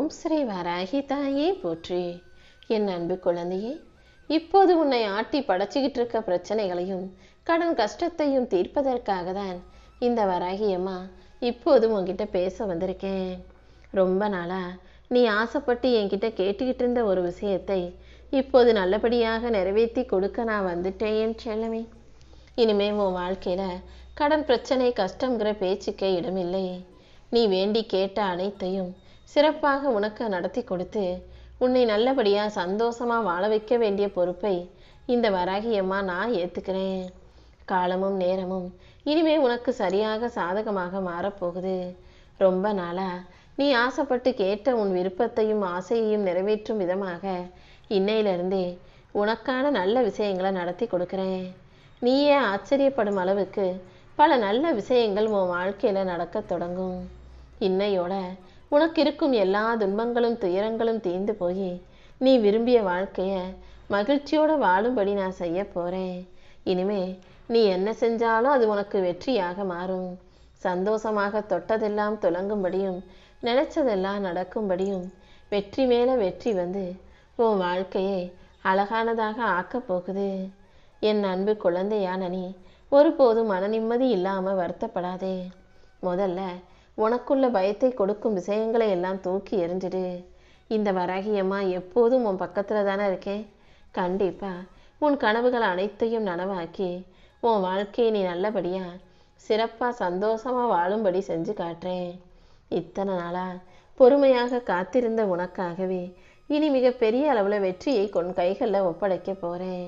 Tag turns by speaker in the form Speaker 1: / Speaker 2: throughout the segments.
Speaker 1: ஓம் ஸ்ரீ வராகி தாயே போற்றி. என் அன்பு குழந்தையே, இப்போது உன்னை ஆட்டி படைச்சிக்கிட்டு இருக்க பிரச்சனைகளையும் கடன் கஷ்டத்தையும் தீர்ப்பதற்காக தான் இந்த வராகி அம்மா இப்போது உன்கிட்ட பேச வந்திருக்கேன். ரொம்ப நாளா நீ ஆசைப்பட்டு என்கிட்ட கேட்டுக்கிட்டு இருந்த ஒரு விஷயத்தை இப்போது நல்லபடியாக நிறைவேற்றி கொடுக்க நான் வந்துட்டேன் என் செல்லமே. இனிமே உன் வாழ்க்கையில கடன் பிரச்சனை கஷ்டங்கிற பேச்சுக்கே இடமில்லை. நீ வேண்டி கேட்ட அனைத்தையும் சிறப்பாக உனக்கு நடத்தி கொடுத்து உன்னை நல்லபடியா சந்தோஷமா வாழ வைக்க வேண்டிய பொறுப்பை இந்த வராகி அம்மா நான் ஏத்துக்கிறேன். காலமும் நேரமும் இனிமே உனக்கு சரியாக சாதகமாக மாறப்போகுது. ரொம்ப நாளா நீ ஆசைப்பட்டு கேட்ட உன் விருப்பத்தையும் ஆசையையும் நிறைவேற்றும் விதமாக இன்னையிலிருந்தே உனக்கான நல்ல விஷயங்களை நடத்தி கொடுக்கிறேன். நீயே ஆச்சரியப்படும் அளவுக்கு பல நல்ல விஷயங்கள் உன் வாழ்க்கையில நடக்க தொடங்கும். இன்னையோட உனக்கு இருக்கும் எல்லா துன்பங்களும் துயரங்களும் தீர்ந்து போய் நீ விரும்பிய வாழ்க்கைய மகிழ்ச்சியோட வாழும்படி நான் செய்ய போறேன். இனிமே நீ என்ன செஞ்சாலும் அது உனக்கு வெற்றியாக மாறும். சந்தோஷமாக தொட்டதெல்லாம் துலங்கும்படியும் நினைச்சதெல்லாம் நடக்கும்படியும் வெற்றி மேல வெற்றி வந்து உன் வாழ்க்கையை அழகானதாக ஆக்கப் போகுது. என் அன்பு குழந்தையான நீ ஒருபோதும் மன நிம்மதி இல்லாம வருத்தப்படாதே. முதல்ல உனக்குள்ள பயத்தை கொடுக்கும் விஷயங்களை எல்லாம் தூக்கி எறிஞ்சிடு. இந்த வராகி அம்மா எப்போதும் உன் பக்கத்துல தானே இருக்கேன். கண்டிப்பா உன் கனவுகள் அனைத்தையும் நனவாக்கி உன் வாழ்க்கையை நீ நல்லபடியா சிறப்பா சந்தோஷமா வாழும்படி செஞ்சு காட்டுறேன். இத்தனை நாளா பொறுமையாக காத்திருந்த உனக்காகவே இனி மிக பெரிய அளவுல வெற்றியை கொன் கைகளில் ஒப்படைக்க போறேன்.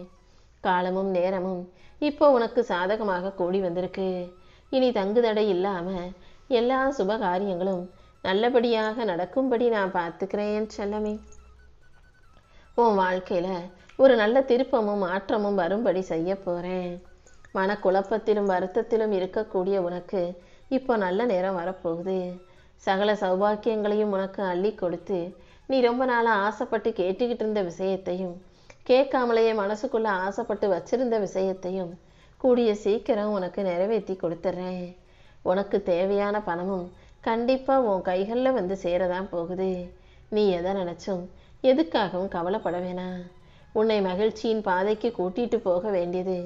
Speaker 1: காலமும் நேரமும் இப்போ உனக்கு சாதகமாக கூடி வந்திருக்கு. இனி தங்குதடை இல்லாம எல்லா சுப காரியங்களும் நல்லபடியாக நடக்கும்படி நான் பார்த்துக்கிறேன் செல்லமே. உன் வாழ்க்கையில ஒரு நல்ல திருப்பமும் மாற்றமும் வரும்படி செய்ய போறேன். மனக்குழப்பத்திலும் வருத்தத்திலும் இருக்கக்கூடிய உனக்கு இப்போ நல்ல நேரம் வரப்போகுது. சகல சௌபாக்கியங்களையும் உனக்கு அள்ளி கொடுத்து நீ ரொம்ப நாளா ஆசைப்பட்டு கேட்டுக்கிட்டு இருந்த விஷயத்தையும் கேட்காமலேயே மனசுக்குள்ள ஆசைப்பட்டு வச்சிருந்த விஷயத்தையும் கூடிய சீக்கிரம் உனக்கு நிறைவேற்றி கொடுத்துட்றேன். உனக்கு தேவையான பணமும் கண்டிப்பா உன் கைகளில் வந்து சேரதான் போகுது. நீ எதை நினைச்சும் எதுக்காகவும் கவலைப்பட வேணாம். உன்னை மகிழ்ச்சியின் பாதைக்கு கூட்டிட்டு போக வேண்டியது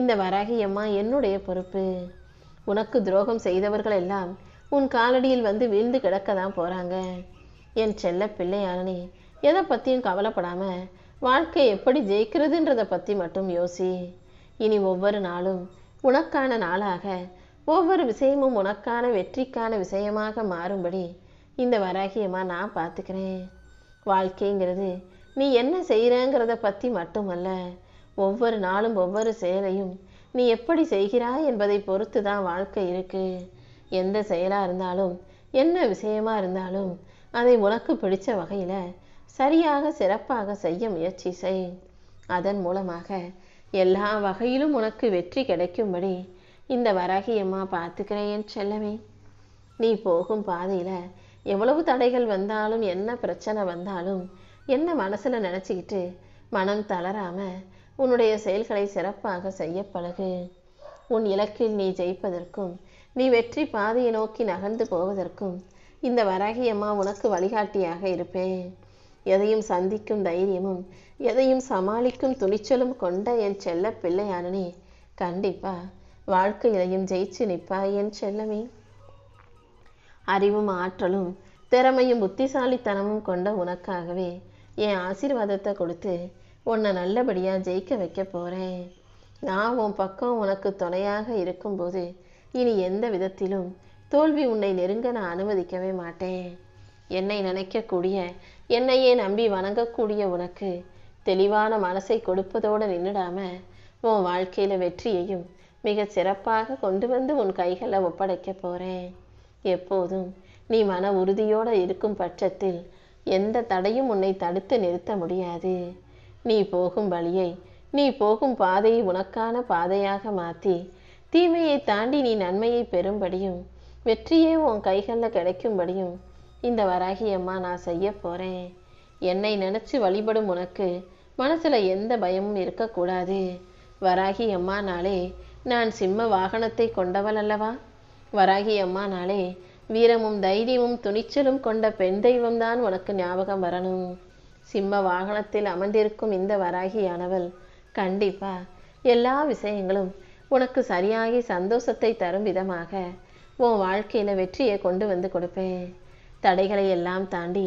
Speaker 1: இந்த வராகி அம்மா என்னுடைய பொறுப்பு. உனக்கு துரோகம் செய்தவர்கள் எல்லாம் உன் காலடியில் வந்து வீழ்ந்து கிடக்க தான் போறாங்க. என் செல்ல பிள்ளையான நீ எதை பத்தியும் கவலைப்படாம வாழ்க்கை எப்படி ஜெயிக்கிறதுன்றதை பத்தி மட்டும் யோசி. இனி ஒவ்வொரு நாளும் உனக்கான நாளாக ஒவ்வொரு விஷயமும் உனக்கான வெற்றிக்கான விஷயமாக மாறும்படி இந்த வராகியமா நான் பார்த்துக்கிறேன். வாழ்க்கைங்கிறது நீ என்ன செய்கிறங்கிறத பற்றி மட்டுமல்ல, ஒவ்வொரு நாளும் ஒவ்வொரு செயலையும் நீ எப்படி செய்கிறாய் என்பதை பொறுத்து தான் வாழ்க்கை இருக்கு. எந்த செயலாக இருந்தாலும் என்ன விஷயமா இருந்தாலும் அதை உனக்கு பிடிச்ச வகையில் சரியாக சிறப்பாக செய்ய முயற்சி செய். அதன் மூலமாக எல்லா வகையிலும் உனக்கு வெற்றி கிடைக்கும்படி இந்த வராகி அம்மா பார்த்துக்கிறேன் செல்லமே. நீ போகும் பாதையில எவ்வளவு தடைகள் வந்தாலும் என்ன பிரச்சனை வந்தாலும் என்ன மனசுல நினைச்சுக்கிட்டு மனம் தளராம உன்னுடைய செயல்களை சிறப்பாக செய்ய பழகு. உன் இலக்கில் நீ ஜெயிப்பதற்கும் நீ வெற்றி பாதையை நோக்கி நகர்ந்து போவதற்கும் இந்த வராகி அம்மா உனக்கு வழிகாட்டியாக இருப்பேன். எதையும் சந்திக்கும் தைரியமும் எதையும் சமாளிக்கும் துணிச்சலும் கொண்ட என் செல்ல பிள்ளையான நீ கண்டிப்பா வாழ்க்கையிலையும் ஜெயிச்சு நிற்பாய் என் செல்லமே. அறிவும் ஆற்றலும் திறமையும் புத்திசாலித்தனமும் கொண்ட உனக்காகவே என் ஆசீர்வாதத்தை கொடுத்து உன்னை நல்லபடியா ஜெயிக்க வைக்க போறேன். நான் உன் பக்கம் உனக்கு துணையாக இருக்கும்போது இனி எந்த விதத்திலும் தோல்வி உன்னை நெருங்க நான் அனுமதிக்கவே மாட்டேன். என்னை நினைக்கக்கூடிய என்னையே நம்பி வணங்கக்கூடிய உனக்கு தெளிவான மனசை கொடுப்பதோடு நின்றுடாம உன் வாழ்க்கையில வெற்றியையும் மிக சிறப்பாக கொண்டு வந்து உன் கைகளில் ஒப்படைக்க போறேன். எப்போதும் நீ மன உறுதியோடு இருக்கும் பட்சத்தில் எந்த தடையும் உன்னை தடுத்து நிறுத்த முடியாது. நீ போகும் வழியை நீ போகும் பாதையை உனக்கான பாதையாக மாற்றி தீமையை தாண்டி நீ நன்மையை பெறும்படியும் வெற்றியே உன் கைகளில் கிடைக்கும்படியும் இந்த வராகி அம்மா நான் செய்ய போறேன். என்னை நினைச்சு வழிபடும் உனக்கு மனசுல எந்த பயமும் இருக்கக்கூடாது. வராகி அம்மா நாளே நான் சிம்ம வாகனத்தை கொண்டவள் அல்லவா. வராகி அம்மா நாளே வீரமும் தைரியமும் துணிச்சலும் கொண்ட பெண் தெய்வம்தான் உனக்கு ஞாபகம் வரணும். சிம்ம வாகனத்தில் அமர்ந்திருக்கும் இந்த வராகியானவள் கண்டிப்பா எல்லா விஷயங்களும் உனக்கு சரியாகி சந்தோஷத்தை தரும் விதமாக உன் வாழ்க்கையில வெற்றியை கொண்டு வந்து கொடுப்பேன். தடைகளை எல்லாம் தாண்டி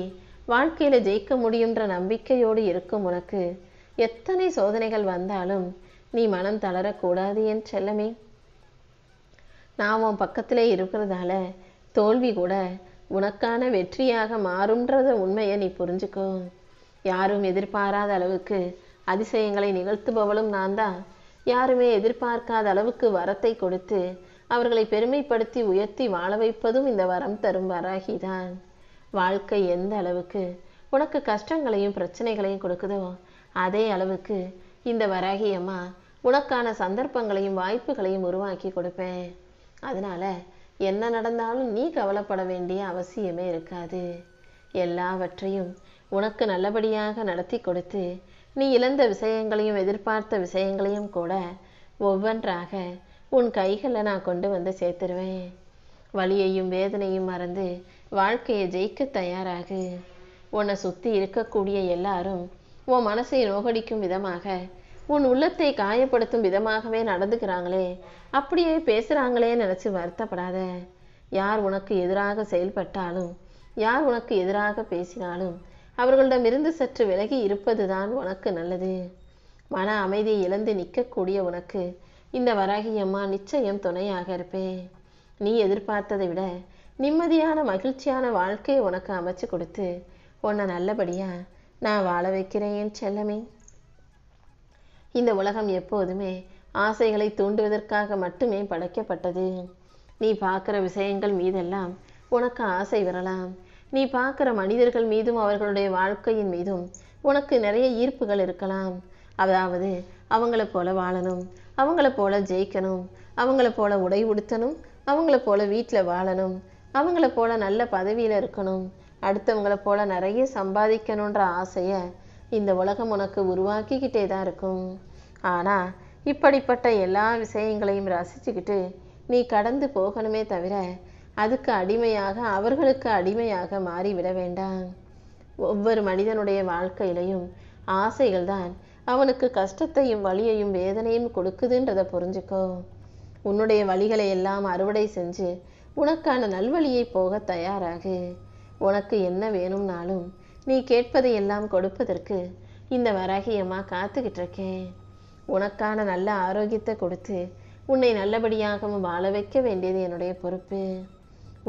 Speaker 1: வாழ்க்கையில ஜெயிக்க முடியுன்ற நம்பிக்கையோடு இருக்கும் உனக்கு எத்தனை சோதனைகள் வந்தாலும் நீ மனம் தளரக்கூடாது என் செல்லமே. நான் உன் பக்கத்திலே இருக்கிறதால தோல்வி கூட உனக்கான வெற்றியாக மாறும்ன்றத உண்மையை நீ புரிஞ்சுக்கோ. யாரும் எதிர்பாராத அளவுக்கு அதிசயங்களை நிகழ்த்துபவளும் நான் தான். யாருமே எதிர்பார்க்காத அளவுக்கு வரத்தை கொடுத்து அவர்களை பெருமைப்படுத்தி உயர்த்தி வாழ வைப்பதும் இந்த வரம் தரும் வராகிதான். வாழ்க்கை எந்த அளவுக்கு உனக்கு கஷ்டங்களையும் பிரச்சனைகளையும் கொடுக்குதோ அதே அளவுக்கு இந்த வராகி அம்மா உனக்கான சந்தர்ப்பங்களையும் வாய்ப்புகளையும் உருவாக்கி கொடுப்பேன். அதனால என்ன நடந்தாலும் நீ கவலைப்பட வேண்டிய அவசியமே இருக்காது. எல்லாவற்றையும் உனக்கு நல்லபடியாக நடத்தி கொடுத்து நீ இழந்த விஷயங்களையும் எதிர்பார்த்த விஷயங்களையும் கூட ஒவ்வொன்றாக உன் கைகளில் நான் கொண்டு வந்து சேர்த்துருவேன். வலியையும் வேதனையும் மறந்து வாழ்க்கையை ஜெயிக்க தயாராகு. உன்னை சுற்றி இருக்கக்கூடிய எல்லாரும் உன் மனசை நோகடிக்கும் விதமாக உன் உள்ளத்தை காயப்படுத்தும் விதமாகவே நடந்துக்கிறாங்களே, அப்படியே பேசுகிறாங்களே நினச்சி வருத்தப்படாத. யார் உனக்கு எதிராக செயல்பட்டாலும் யார் உனக்கு எதிராக பேசினாலும் அவர்களிடமிருந்து சற்று விலகி இருப்பதுதான் உனக்கு நல்லது. மன அமைதியை இழந்து நிற்கக்கூடிய உனக்கு இந்த வராகி அம்மா நிச்சயம் துணையாக இருப்பேன். நீ எதிர்பார்த்ததை விட நிம்மதியான மகிழ்ச்சியான வாழ்க்கையை உனக்கு அமைச்சு கொடுத்து உன்னை நல்லபடியா நான் வாழ வைக்கிறேன் என் செல்லமே. இந்த உலகம் எப்போதுமே ஆசைகளை தூண்டுவதற்காக மட்டுமே படைக்கப்பட்டது. நீ பார்க்குற விஷயங்கள் மீதெல்லாம் உனக்கு ஆசை வரலாம். நீ பார்க்குற மனிதர்கள் மீதும் அவர்களுடைய வாழ்க்கையின் மீதும் உனக்கு நிறைய ஈர்ப்புகள் இருக்கலாம். அதாவது அவங்கள போல வாழணும், அவங்கள போல ஜெயிக்கணும், அவங்கள போல உடை உடுத்தணும், அவங்கள போல வீட்டில் வாழணும், அவங்கள போல நல்ல பதவியில் இருக்கணும், அடுத்தவங்கள போல நிறைய சம்பாதிக்கணுன்ற ஆசையை இந்த உலகம் உனக்கு உருவாக்கிக்கிட்டே தான் இருக்கும். ஆனால் இப்படிப்பட்ட எல்லா விஷயங்களையும் ரசிச்சுக்கிட்டு நீ கடந்து போகணுமே தவிர அதுக்கு அடிமையாக அவர்களுக்கு அடிமையாக மாறிவிட வேண்டாம். ஒவ்வொரு மனிதனுடைய வாழ்க்கையிலையும் ஆசைகள் தான் அவனுக்கு கஷ்டத்தையும் வலியையும் வேதனையும் கொடுக்குதுன்றதை புரிஞ்சுக்கோ. உன்னுடைய வழிகளை எல்லாம் அறுவடை செஞ்சு உனக்கான நல்வழியை போக தயாராகு. உனக்கு என்ன வேணும்னாலும் நீ கேட்பதை எல்லாம் கொடுப்பதற்கு இந்த வராகியம்மா காத்துக்கிட்டு இருக்கேன். உனக்கான நல்ல ஆரோக்கியத்தை கொடுத்து உன்னை நல்லபடியாகவும் வாழ வைக்க வேண்டியது என்னுடைய பொறுப்பு.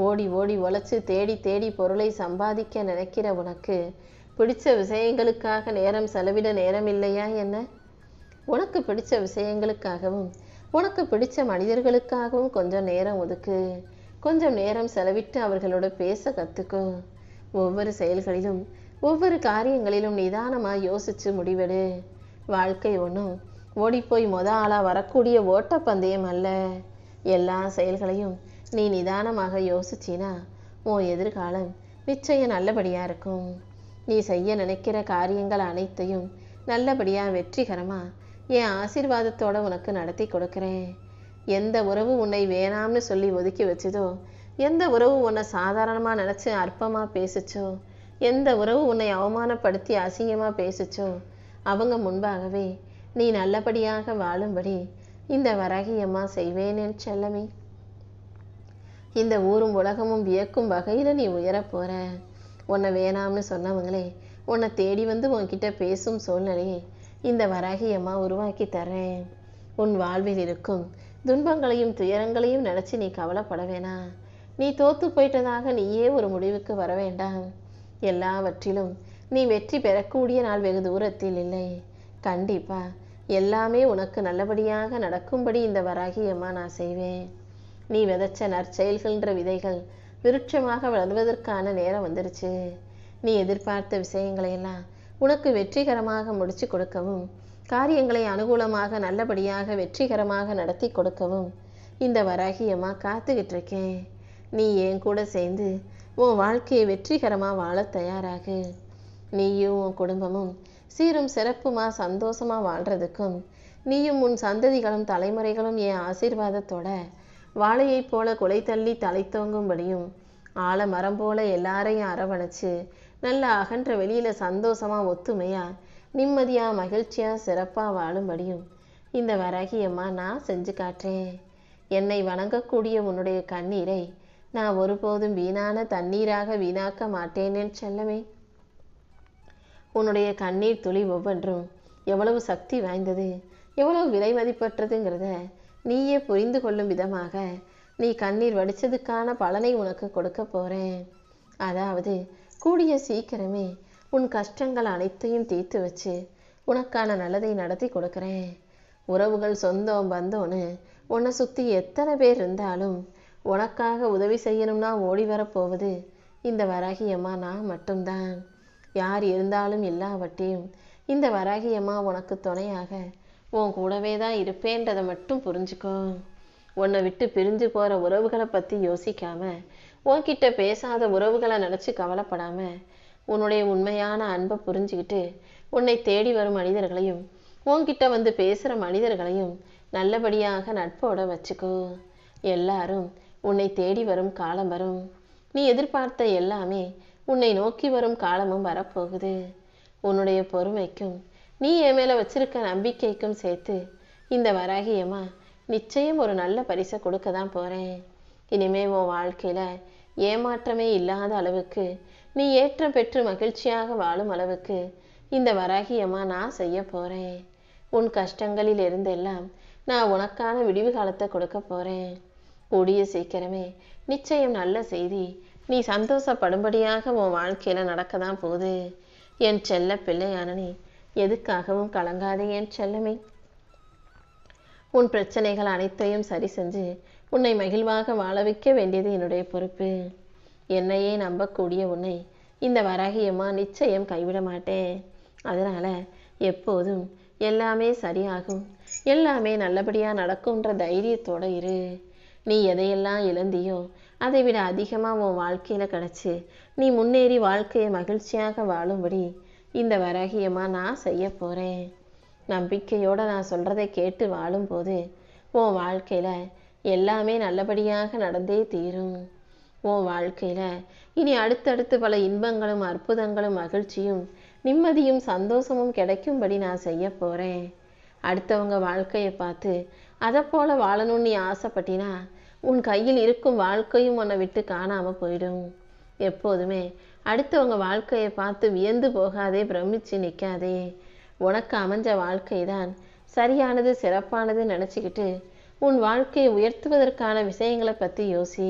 Speaker 1: ஓடி ஓடி உழைச்சு தேடி தேடி பொருளை சம்பாதிக்க நினைக்கிற உனக்கு பிடிச்ச விஷயங்களுக்காக நேரம் செலவிட நேரம் இல்லையா என்ன? உனக்கு பிடிச்ச விஷயங்களுக்காகவும் உனக்கு பிடிச்ச மனிதர்களுக்காகவும் கொஞ்சம் நேரம் ஒதுக்கு. கொஞ்சம் நேரம் செலவிட்டு அவர்களோட பேச கற்றுக்கோ. ஒவ்வொரு செயல்களிலும் ஒவ்வொரு காரியங்களிலும் நிதானமாக யோசித்து முடிவெடு. வாழ்க்கை ஒன்றும் ஓடிப்போய் ஆளாக வரக்கூடிய ஓட்டப்பந்தயம் அல்ல. எல்லா செயல்களையும் நீ நிதானமாக யோசிச்சினா உன் எதிர்காலம் நிச்சயம் நல்லபடியாக இருக்கும். நீ செய்ய நினைக்கிற காரியங்கள் அனைத்தையும் நல்லபடியாக வெற்றிகரமாக என் ஆசீர்வாதத்தோடு உனக்கு நடத்தி கொடுக்குறேன். எந்த உறவு உன்னை வேணாம்னு சொல்லி ஒதுக்கி வச்சுதோ, எந்த உறவு உன்னை சாதாரணமாக நினச்சி அற்பமாக பேசுச்சோ, எந்த உறவு உன்னை அவமானப்படுத்தி அசிங்கமாக பேசுச்சோ, அவங்க முன்பாகவே நீ நல்லபடியாக வாழும்படி இந்த வராகியம்மா செய்வேன் என் செல்லமே. இந்த ஊரும் உலகமும் வியக்கும் வகையில் நீ உயரப்போற. உன்னை வேணாம்னு சொன்னவங்களே உன்னை தேடி வந்து உன்கிட்ட பேசும் சூழ்நிலையை இந்த வராகியம்மா உருவாக்கி தர்றேன். உன் வாழ்வில் இருக்கும் துன்பங்களையும் துயரங்களையும் நினச்சி நீ கவலைப்பட வேணாம். நீ தோத்து போயிட்டதாக நீயே ஒரு முடிவுக்கு வர வேண்டாம். எல்லாவற்றிலும் நீ வெற்றி பெறக்கூடிய நாள் வெகு தூரத்தில் இல்லை. கண்டிப்பா எல்லாமே உனக்கு நல்லபடியாக நடக்கும்படி இந்த வராகியம்மா நான் செய்வேன். நீ விதைச்ச நற்செயல்கள்ன்ற விதைகள் விருட்சமாக வளர்வதற்கான நேரம் வந்துருச்சு. நீ எதிர்பார்த்த விஷயங்களையெல்லாம் உனக்கு வெற்றிகரமாக முடிச்சு கொடுக்கவும், காரியங்களை அனுகூலமாக நல்லபடியாக வெற்றிகரமாக நடத்தி கொடுக்கவும் இந்த வராகியம்மா காத்துக்கிட்டு இருக்கேன். நீ என் கூட சேர்ந்து உன் வாழ்க்கையை வெற்றிகரமாக வாழ தயாராகு. நீயும் உன் குடும்பமும் சீரும் சிறப்புமா சந்தோஷமா வாழ்றதுக்கும் நீயும் உன் சந்ததிகளும் தலைமுறைகளும் என் ஆசீர்வாதத்தோட வாழையை போல குலை தள்ளி தலை தோங்கும்படியும் ஆலமரம் போல எல்லாரையும் அரவணைச்சு நல்ல அகன்ற வெளியில சந்தோஷமா ஒத்துமையா நிம்மதியா மகிழ்ச்சியா சிறப்பா வாழும்படியும் இந்த வராகியம்மா நான் செஞ்சு காட்டுறேன். என்னை வணங்கக்கூடிய உன்னுடைய கண்ணீரை நான் ஒருபோதும் வீணான தண்ணீராக வீணாக்க மாட்டேனேன்னு செல்லமே. உன்னுடைய கண்ணீர் துளி ஒவ்வொன்றும் எவ்வளவு சக்தி வாய்ந்தது, எவ்வளவு விலை மதிப்பற்றதுங்கிறத நீயே புரிந்து கொள்ளும் விதமாக நீ கண்ணீர் வடிச்சதுக்கான பலனை உனக்கு கொடுக்க போறேன். அதாவது கூடிய சீக்கிரமே உன் கஷ்டங்கள் அனைத்தையும் தீர்த்து வச்சு உனக்கான நல்லதை நடத்தி கொடுக்குறேன். உறவுகள் சொந்தம் பந்தம்னு உன்னை சுற்றி எத்தனை பேர் இருந்தாலும் உனக்காக உதவி செய்யணும்னா ஓடி வரப்போவது இந்த வராகியம்மா நான் மட்டும்தான். யார் இருந்தாலும் இல்லாவட்டையும் இந்த வராகியம்மா உனக்கு துணையாக உன் கூடவே தான் இருப்பேன்றதை மட்டும் புரிஞ்சுக்கோ. உன்னை விட்டு பிரிஞ்சு போகிற உறவுகளை பற்றி யோசிக்காம, உன்கிட்ட பேசாத உறவுகளை நினச்சி கவலைப்படாம, உன்னுடைய உண்மையான அன்பை புரிஞ்சுக்கிட்டு உன்னை தேடி வரும் மனிதர்களையும் உன்கிட்ட வந்து பேசுகிற மனிதர்களையும் நல்லபடியாக நட்போட வச்சுக்கோ. எல்லாரும் உன்னை தேடி வரும் காலம் வரும். நீ எதிர்பார்த்த எல்லாமே உன்னை நோக்கி வரும் காலமும் வரப்போகுது. உன்னுடைய பொறுமைக்கும் நீ என் மேலே வச்சிருக்க நம்பிக்கைக்கும் சேர்த்து இந்த வராகியம்மா நிச்சயம் ஒரு நல்ல பரிசை கொடுக்க தான் போகிறேன். இனிமே உன் வாழ்க்கையில் ஏமாற்றமே இல்லாத அளவுக்கு நீ ஏற்றம் பெற்று மகிழ்ச்சியாக வாழும் அளவுக்கு இந்த வராகியம்மா நான் செய்ய போகிறேன். உன் கஷ்டங்களில் இருந்தெல்லாம் நான் உனக்கான விடிவு காலத்தை கொடுக்க போகிறேன். கூடிய சீக்கிரமே நிச்சயம் நல்ல செய்தி நீ சந்தோஷப்படும்படியாக உன் வாழ்க்கையில் நடக்க தான் போகுது. என் செல்ல பிள்ளையான நீ எதுக்காகவும் கலங்காதே என் செல்லமே. உன் பிரச்சனைகள் அனைத்தையும் சரி செஞ்சு உன்னை மகிழ்வாக வாழ வைக்க வேண்டியது என்னுடைய பொறுப்பு. என்னையே நம்பக்கூடிய உன்னை இந்த வராகியம்மா நிச்சயம் கைவிட மாட்டேன். அதனால எப்போதும் எல்லாமே சரியாகும், எல்லாமே நல்லபடியாக நடக்கும்ன்ற தைரியத்தோடு இரு. நீ எதையெல்லாம் இழந்தியோ அதை விட அதிகமாக உன் வாழ்க்கையில் கிடச்சி நீ முன்னேறி வாழ்க்கையை மகிழ்ச்சியாக வாழும்படி இந்த வராகியம்மா நான் செய்ய போகிறேன். நம்பிக்கையோடு நான் சொல்கிறதை கேட்டு வாழும்போது உன் வாழ்க்கையில் எல்லாமே நல்லபடியாக நடந்தே தீரும். உன் வாழ்க்கையில் இனி அடுத்தடுத்து பல இன்பங்களும் அற்புதங்களும் மகிழ்ச்சியும் நிம்மதியும் சந்தோஷமும் கிடைக்கும்படி நான் செய்ய போகிறேன். அடுத்தவங்க வாழ்க்கையை பார்த்து அதை போல் வாழணும்னு நீ ஆசைப்பட்டினா உன் கையில் இருக்கும் வாழ்க்கையும் உன்னை விட்டு காணாமல் போயிடும். எப்போதுமே அடுத்தவங்க வாழ்க்கையை பார்த்து வியந்து போகாதே, பிரமிச்சு நிற்காதே. உனக்கு அமைஞ்ச வாழ்க்கை தான் சரியானது சிறப்பானது நினச்சிக்கிட்டு உன் வாழ்க்கையை உயர்த்துவதற்கான விஷயங்களை பற்றி யோசி.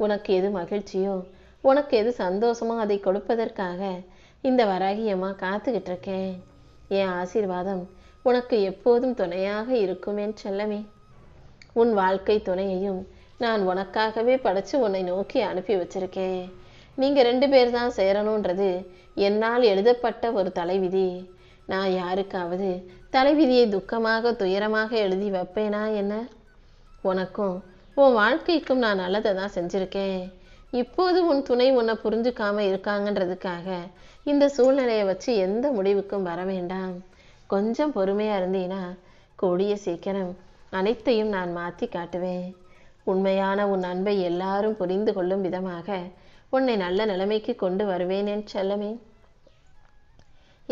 Speaker 1: உனக்கு எது மகிழ்ச்சியோ உனக்கு எது சந்தோஷமோ அதை கொடுப்பதற்காக இந்த வராகியம்மா காத்துக்கிட்டு இருக்கேன். என் ஆசீர்வாதம் உனக்கு எப்போதும் துணையாக இருக்கும் என் செல்லமே. உன் வாழ்க்கை துணையையும் நான் உனக்காகவே படைச்சு உன்னை நோக்கி அனுப்பி வச்சிருக்கேன். நீங்கள் 2 பேர் தான் சேரணுன்றது என்னால் எழுதப்பட்ட ஒரு தலைவிதி. நான் யாருக்காவது தலைவிதியை துக்கமாக துயரமாக எழுதி வைப்பேனா என்ன? உனக்கும் உன் வாழ்க்கைக்கும் நான் நல்லதை தான் செஞ்சுருக்கேன். இப்போது உன் துணை உன்னை புரிஞ்சுக்காம இருக்காங்கன்றதுக்காக இந்த சூழ்நிலையை வச்சு எந்த முடிவுக்கும் வர வேண்டாம். கொஞ்சம் பொறுமையாக இருந்தீன்னா கூடிய சீக்கிரம் அனைத்தையும் நான் மாற்றி காட்டுவேன். உண்மையான உன் அன்பை எல்லாரும் புரிந்து கொள்ளும் விதமாக உன்னை நல்ல நிலைமைக்கு கொண்டு வருவேன் என் செல்லமே.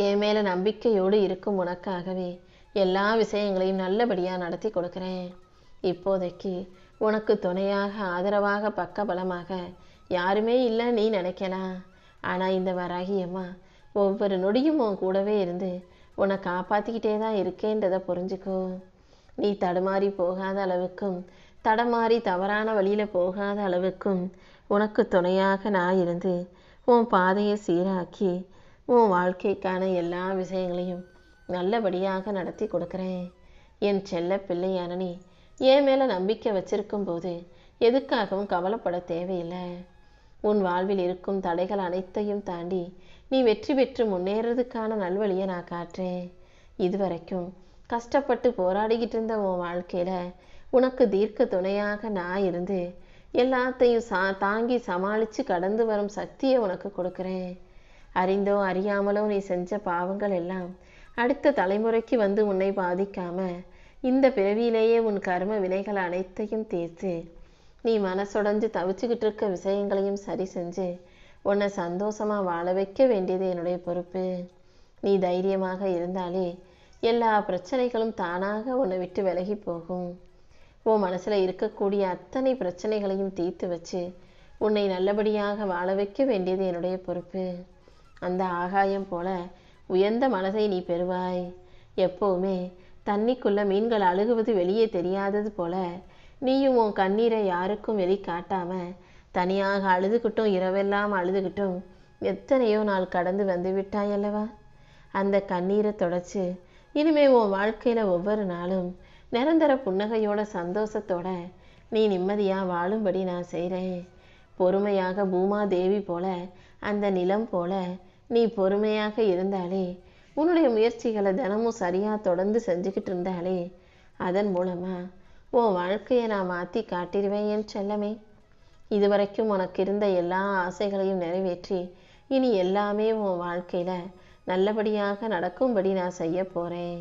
Speaker 1: என் மேல நம்பிக்கையோடு இருக்கும் உனக்காகவே எல்லா விஷயங்களையும் நல்லபடியாக நடத்தி கொடுக்குறேன். இப்போதைக்கு உனக்கு துணையாக ஆதரவாக பக்கபலமாக யாருமே இல்லை நீ நினைக்கலாம். ஆனால் இந்த வராகியம்மா ஒவ்வொரு நொடியும் உன் கூடவே இருந்து உன்னை காப்பாற்றிக்கிட்டே தான் இருக்கேன்றதை புரிஞ்சுக்கோ. நீ தடுமாறி போகாத அளவுக்கும் தடமாறி தவறான வழியில் போகாத அளவுக்கும் உனக்கு துணையாக நான் இருந்து உன் பாதையை சீராக்கி உன் வாழ்க்கைக்கான எல்லா விஷயங்களையும் நல்லபடியாக நடத்தி கொடுக்குறேன். என் செல்ல பிள்ளையான நீ என் மேலே நம்பிக்கை வச்சிருக்கும் போது எதுக்காகவும் கவலைப்பட தேவையில்லை. உன் வாழ்வில் இருக்கும் தடைகள் அனைத்தையும் தாண்டி நீ வெற்றி பெற்று முன்னேறதுக்கான நல்வழியை நான் காட்டுறேன். இதுவரைக்கும் கஷ்டப்பட்டு போராடிக்கிட்டு இருந்த உன் வாழ்க்கையில் உனக்கு தீர்க்க துணையாக நான் இருந்து எல்லாத்தையும் தாங்கி சமாளித்து கடந்து வரும் சக்தியை உனக்கு கொடுக்குறேன். அறிந்தோ அறியாமலோ நீ செஞ்ச பாவங்கள் எல்லாம் அடுத்த தலைமுறைக்கு வந்து உன்னை பாதிக்காம இந்த பிறவியிலேயே உன் கர்ம வினைகள் அனைத்தையும் தீர்த்து நீ மனசுடைஞ்சு தவிச்சுக்கிட்டு இருக்க விஷயங்களையும் சரி செஞ்சு உன்னை சந்தோஷமா வாழ வைக்க வேண்டியது என்னுடைய பொறுப்பு. நீ தைரியமாக இருந்தாலே எல்லா பிரச்சனைகளும் தானாக உன்னை விட்டு விலகி போகும். உன் மனசுல இருக்கக்கூடிய அத்தனை பிரச்சனைகளையும் தீர்த்து வச்சு உன்னை நல்லபடியாக வாழ வைக்க வேண்டியது என்னுடைய பொறுப்பு. அந்த ஆகாயம் போல உயர்ந்த மனதை நீ பெறுவாய். எப்பவுமே தண்ணிக்குள்ள மீன்கள் அழுகுவது வெளியே தெரியாதது போல நீயும் உன் கண்ணீரை யாருக்கும் வெளிக்காட்டாம தனியாக அழுதுகிட்டும் இரவெல்லாம் அழுதுகிட்டும் எத்தனையோ நாள் கடந்து வந்து விட்டாய் அல்லவா? அந்த கண்ணீரை தொடச்சு இனிமே உன் வாழ்க்கையில ஒவ்வொரு நாளும் நிரந்தர புன்னகையோட சந்தோஷத்தோட நீ நிம்மதியா வாழும்படி நான் செய்கிறேன். பொறுமையாக பூமா தேவி போல அந்த நிலம் போல நீ பொறுமையாக இருந்தாலே, உன்னுடைய முயற்சிகளை தினமும் சரியா தொடர்ந்து செஞ்சுக்கிட்டு இருந்தாலே அதன் மூலமா உன் வாழ்க்கையை நான் மாற்றி காட்டிடுவேன் என் செல்லமே. இதுவரைக்கும் உனக்கு இருந்த எல்லா ஆசைகளையும் நிறைவேற்றி இனி எல்லாமே உன் வாழ்க்கையில நல்லபடியாக நடக்கும்படி நான் செய்ய போறேன்.